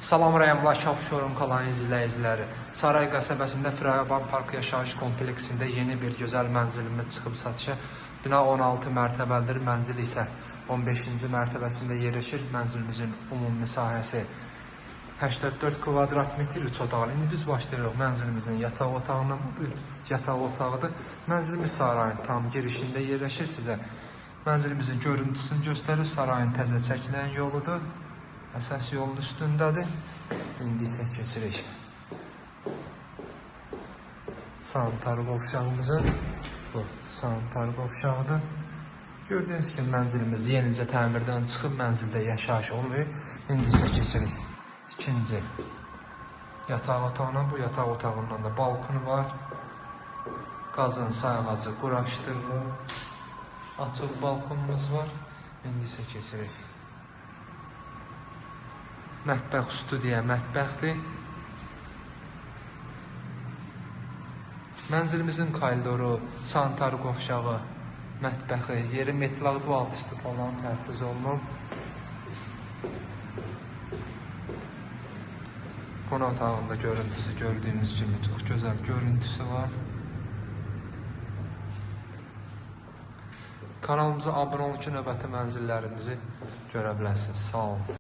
Salam Rəyamlar Şapşorum kalan izləyiciləri. Saray qəsəbəsində Firavan Park yaşayış kompleksində yeni bir gözəl mənzilimiz çıxıb satışa. Bina 16 mərtəbəlidir, mənzil isə 15-ci mərtəbəsində yerləşir. Mənzilimizin ümumi sahəsi 84 kvadrat metr 3 otaqlı. İndi biz başlayırıq mənzilimizin yataq otağından. Bu yataq otağıdır. Mənzilimiz sarayın tam girişində yerləşir sizə. Mənzilimizin görüntüsünü göstərir. Sarayın təzə çəkilən yoludur. Əsas yolun üstündədir. İndi isə keçirik. Sanitar qovşağımızın bu sanitar qovşağıdır. Gördüyünüz kimi mənzilimiz yenicə təmirdən çıxıb mənzildə yaşayış olmuyor. İndi isə keçirik. İkinci yataq otağına. Bu yataq otağından da balkonu var. Qazın sayğacı quraşdırılır. Açıq balkonumuz var. İndi isə keçirik. Mətbəx studiya mətbəxdir. Mənzilimizin koridoru, sanitar qovşağı, mətbəxi, yeri metlaq dual üstü falan tərtiz olunub. Qonaq otağında görüntüsü gördüyünüz kimi çox gözəl görüntüsü var. Kanalımıza abunə olun ki, növbəti mənzillərimizi görə biləsiniz. Sağ olun.